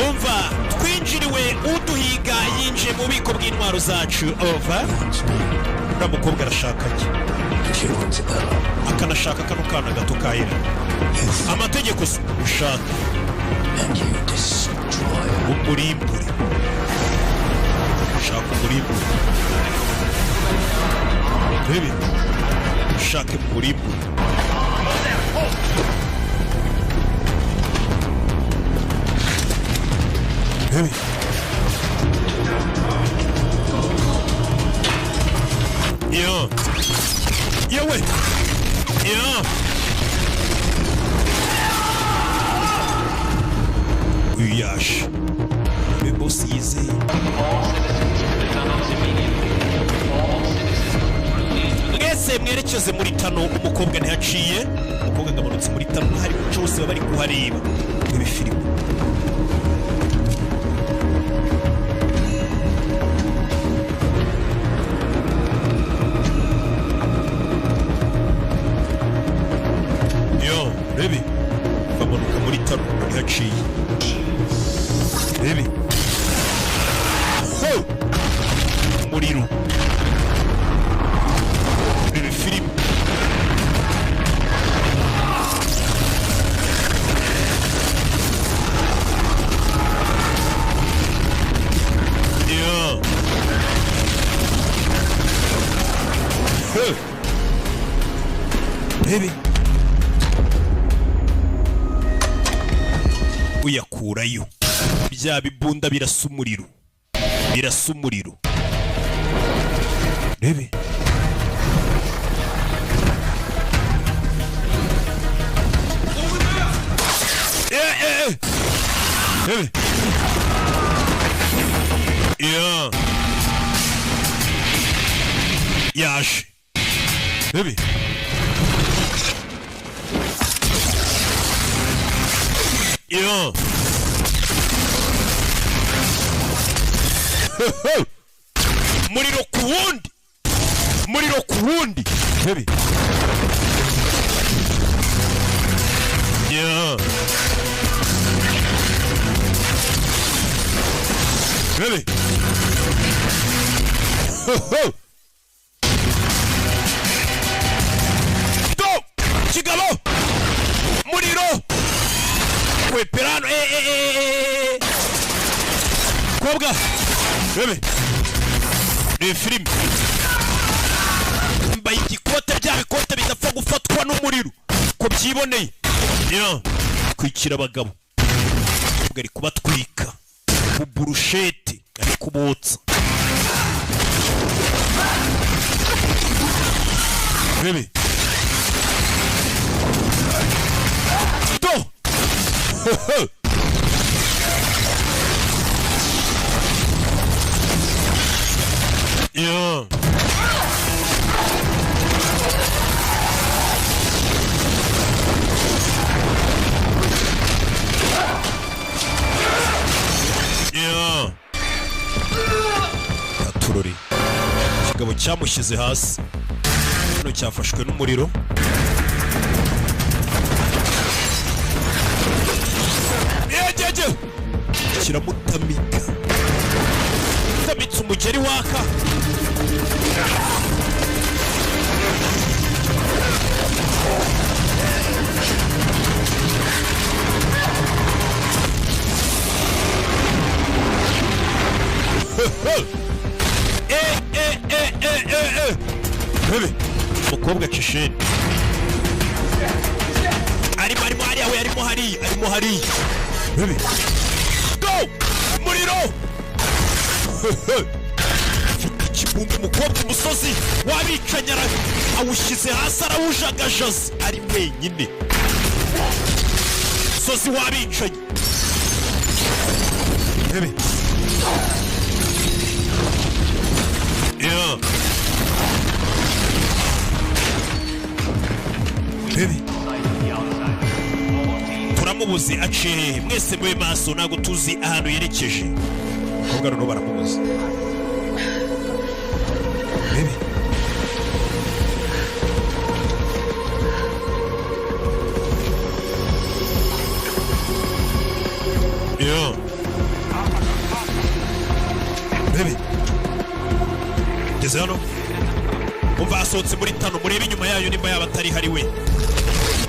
A: Umva twinjiriwe uduhiga yinjiye mu bubiko bw'intwaro zacu. Over. Uriya mukobwa arashaka iki? Akanashaka kano kana gato kahera. Amategeko ushaka umurimbure. Ushaka umurimbure. Baby ushaka umurimbure. Baby yeah wait yeah uyash boss yize mwese mwerekeze muri tano. Umukobwa ntihaciye, umukobwa ngamanutse muri tano, hari cyose bari kuhareba ibi filime. Baby, bamanuka muri taro ntihaciye. Baby, umuriro. Baby film. Yeah. Baby. Uyakurayo bya bibunda birasa umuriro. Bebe Bebe yeah yaje bebe yo muriro ku wundi bebe yo bebe Chigalo muriro kweperano kobwa bebe ni film mbaye igikote by'abikote bidapfa gufatwa n'umuriro ko byiboneye yo kwikira abagabo bari kubatwika burushete ari kubotsa bebe yeah. Yeah. Aturori kigabo cyamushyize hasi no cyafashwe n'umuriro kiramutamika tamitse umugeri waka bebe umukobwa Kisheni arimo hariya bebe go muriro kibumba umukobwa umusozi wabicanyara awushyize hasi arawujagajaza ari wenyine umusozi wabicanye bebe yeah. bebe turamubuze aciye mwese mube maso ntago tuzi ahantu yerekeje kobwa rero baramubuze bebe yo bebe geze hano umva asohotse muri tano murebe inyuma yayo nimba yaba atari hari we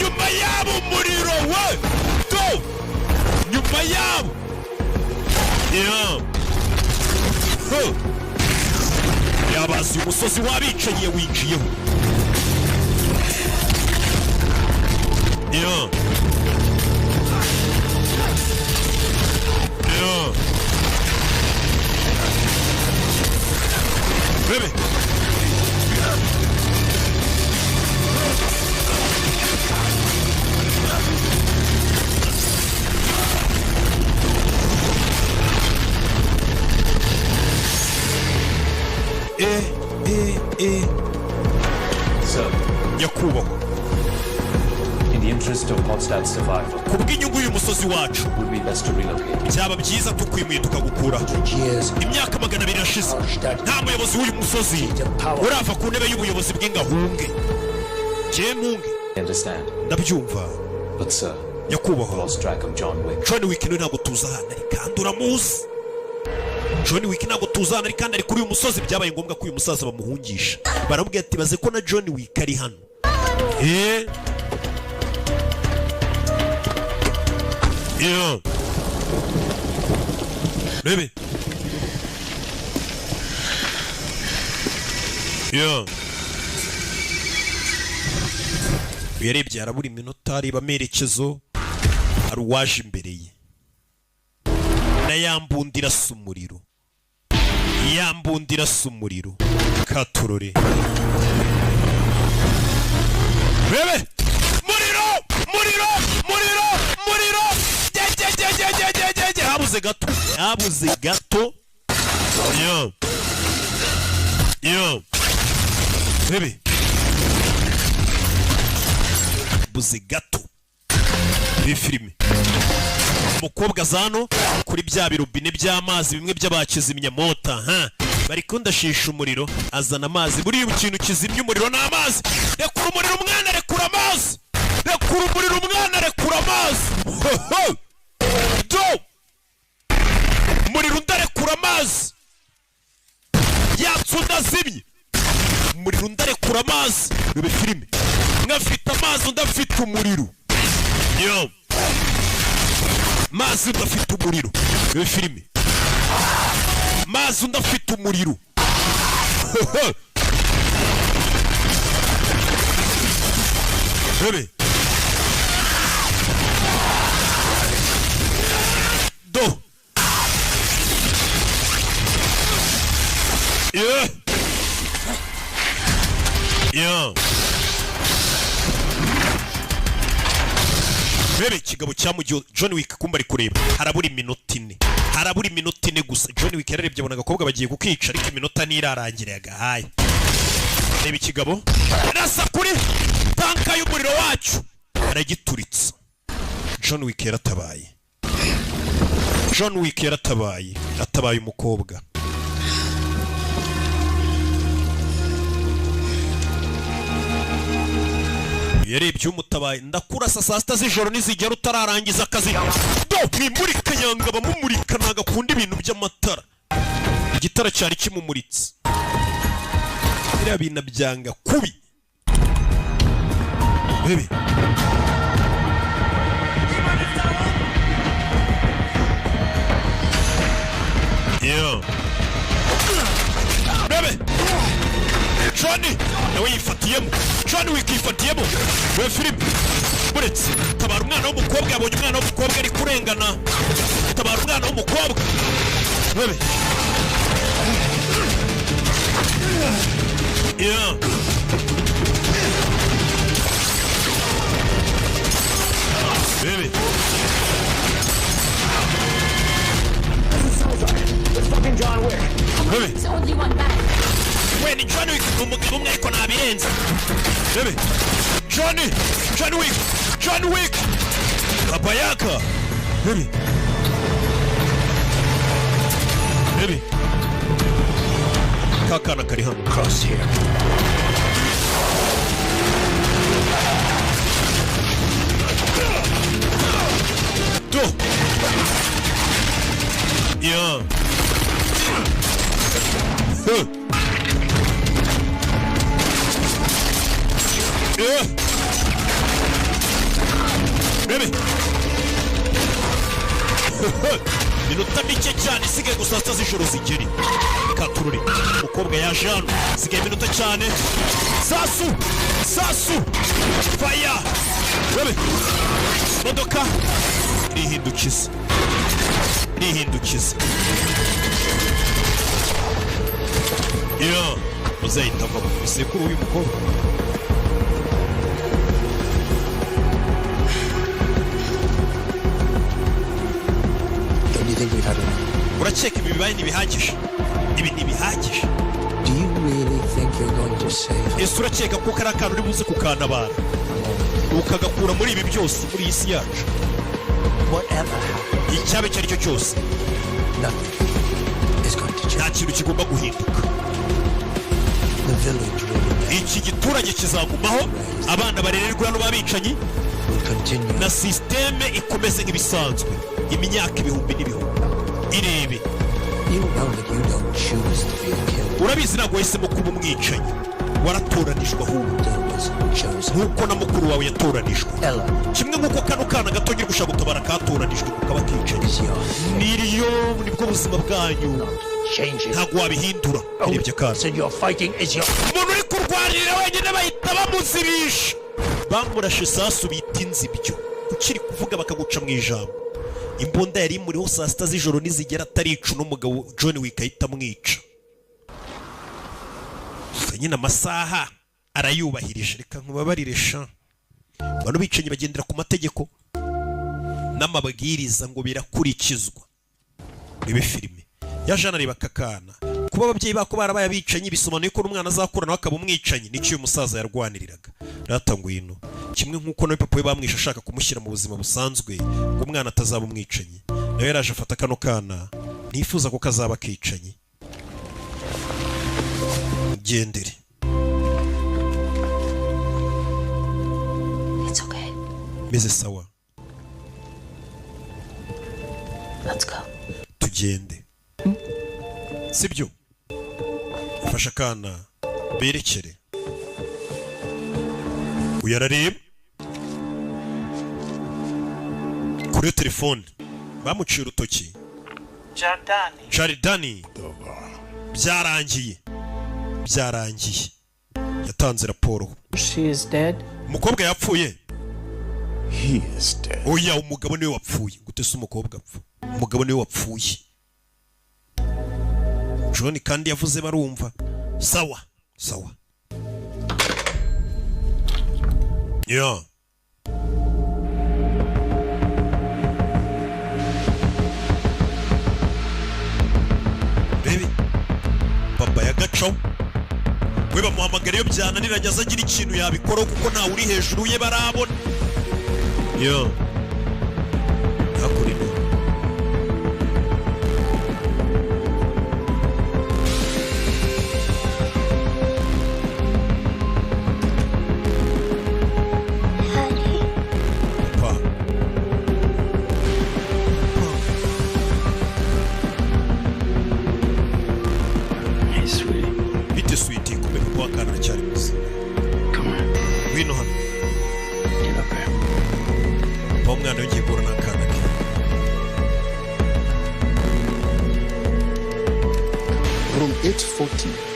A: nyuma yabo umuriro we go nyuma yabo yeah. yabazi umusozi wabicanye winjiyeho yeah. Yeah. Bebe
I: Sir,
A: nyakubahwa
I: in the interest of Podstad's survival,
A: kubw'inyungu y'umusozi wacu
I: it would be best to relocate.
A: byaba byiza tukwimuye tukagukura imyaka 200 irashize nta muyobozi w'uyu musozi urava ku ntebe y'ubuyobozi bw'ingahunge munge
I: I understand,
A: ndabyumva
I: but sir,
A: nyakubahwa
I: lost track of John Wick.
A: John Wick niwe ntabwo tuzahana ari kandi uramuzi John Wick ntabwo tuzahana ari kandi ari kuri uyu musozi byabaye ngombwa ko uyu musaza bamuhungisha baramubwira ati baze ko na John Wick ari hano yeah. Bebe yeah. yarebye arabura iminota areba amerekezo hari uwaje imbere ye na yambundira sumuriro katurore bebe muriro habuze gato yo bebe buze gato iyi filime umukobwa zano kuri bya birobine by'amazi bimwe by'abakizimya mota bari kundashisha umuriro azana amazi buri ikintu kizimya umuriro n'amazi rekura umuriro umwana rekura amazi rekura umuriro umwana rekura amazi do umuriro ndarekura amazi yatsunda zimye umuriro ndarekura amazi bebe filime mwafite amazi ndafite umuriro yo mazi ndafite umuriro bebe filime mazi ndafite umuriro bebe do yeah yeah bebe kigabo cyamugiye John Wick kumba ari kureba harabura iminota ine gusa John Wick yararebye abona agakobwa bagiye kukica ariko iminota nirarangira yagahaye reba ikigabo rasa kuri tanka y'umuriro wacu aragituritsa John Wick yaratabaye atabaye umukobwa yarebye umutabaye ndakurasa saa sita z'ijoro nizigera utararangiza akazi do mwimurika yanga bamumurika ntagakunda ibintu by'amatara igitara cyari kimumuritse biriya bintu byanga kubi bebe bebe Johnny nawe yifatiyemo John Wick yifatiyemo we film buretse tabara umwana w'umukobwa yabonye umwana w'umukobwa ari kurengana tabara umwana w'umukobwa bebe yeah bebe
C: It's fucking John Wick.
A: bebe
F: There's only one back.
A: we ni John Wick umugabo umwe ariko nabirenze bebe John Wick kabayaka bebe kakana kari hano
G: Cross here.
A: do yeah bebe minota mike cyane isigaye gusa saa z'ijoro zigeri katururi umukobwa yaje hano isigaye minota cyane sasu faya bebe modoka rihindukiza yo muzahita mva mu sekuru uyu mukobwa
G: Don't you think we've had enough?
A: urakeka ibi bibaye ntibihagije
G: Do you really think you're going to save?
A: ese urakeka ko kari akantu uri buze kukantabara ukagakura muri ibi byose muri iyi si yacu
G: Whatever happens,
A: icyaba icyo ari cyo cyose
G: nothing is going to
A: nta
G: change.
A: kintu kigomba guhinduka
G: The village will
A: iki giturage kizagumaho abana barererwa hano b'abicanyi
G: continue.
A: na sisiteme ikomeze nk'ibisanzwe imyaka ibihumbi n'ibihumbi irebe
G: You know that you don't choose to be a killer.
A: urabizi ntabwo wahisemo kuba umwicanyi waratoranijwe ahubwo
G: That was chosen.
A: nk'uko na mukuru wawe yatoranijwe
G: Ella
A: kimwe nk'uko kano kana gato ngira gushaka gutabara katoranijwe kukaba kicanyi
G: is your
A: niriyo nibwo buzima bwanyu
G: change it.
A: ntabwo wabihindura urebye akana
G: So you're fighting is your
A: umuntu uri kurwanirira wenyine bahita bamuzibisha bamurashe isasu bita inzibyo ukiri kuvuga bakaguca mu ijambo imbunda yari imuriho saa sita z'ijoro nizigera atarica n'umugabo John Wick ahita amwica nyine amasaha arayubahirije reka nkubabarire sha bano bicanyi bagendera ku mategeko n'amabwiriza ngo birakurikizwa urebe filime yaje anareba akakana kuba ababyeyi bako barabaye abicanyi bisobanuye ko n'umwana azakura nawe akaba umwicanyi. Nicyo uyu musaza yarwaniriraga. Rata ngwino. Kimwe nk'uko nawe papa we bamwishe ashaka kumushyira mu buzima busanzwe ngo umwana atazaba umwicanyi. Nawe yaraje afata kano kana ntifuza ko kazaba kicanyi. Gendere.
B: It's okay.
A: Meze sawa.
B: Let's go.
A: Tugende. Sibyo? Fasha kana berekere. Uyarareba kuri telefone bamuciye urutoki. Jardani byarangiye yatanze raporo.
E: She is dead.
A: Umukobwa yapfuye.
D: He is dead.
A: Oya, umugabo niwe wapfuye. Gute se umukobwa apfa? Umugabo niwe wapfuye. John kandi yavuze barumva. Sawa. Yeah. Baby. Papa yagacaho. We bamuhamagara iyo byananiranye azagira ikintu yabikora kuko ntawe uri hejuru ye barabona. Yeah. Hakurino.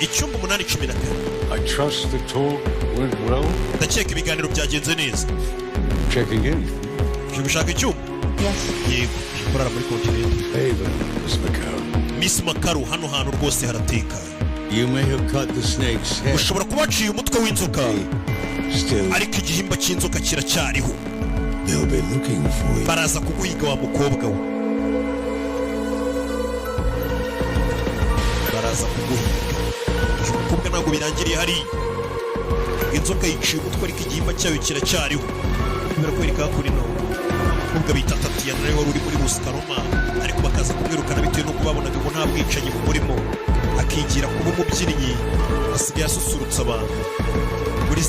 A: Icyumba 8:10.
D: I trust the talk went well.
A: Ndakeka ibiganiro byagenze neza.
D: Checking in.
A: Ushaka icyumba?
B: Yes.
A: Yego, kurara muri continent.
D: Hey there, Miss Makaru.
A: Miss Makaru, hano hantu rwose harateka.
D: You may have cut the snake's head.
A: Ushobora kubaciye umutwe w'inzoka.
D: Still,
A: ariko igihimba cy'inzoka kiracyariho.
D: they'll be looking for you.
A: Baraza kuguhiga wa mukobwa we. Baraza kuguhiga. Umukobwa ntabwo birangiriye hari. Inzoka yiciye umutwe ariko igihimba cyayo kiracyariho. Kubera ko erika kuri no. Umukobwa bita Tatiana nawe wari uri muri Buskaroma ariko bakaza kumwirukana bitewe no kubabonaga ngo nta bwicanyi burimo. Akigira kuba umubyinnyi asigaye asusurutsa abantu. Muri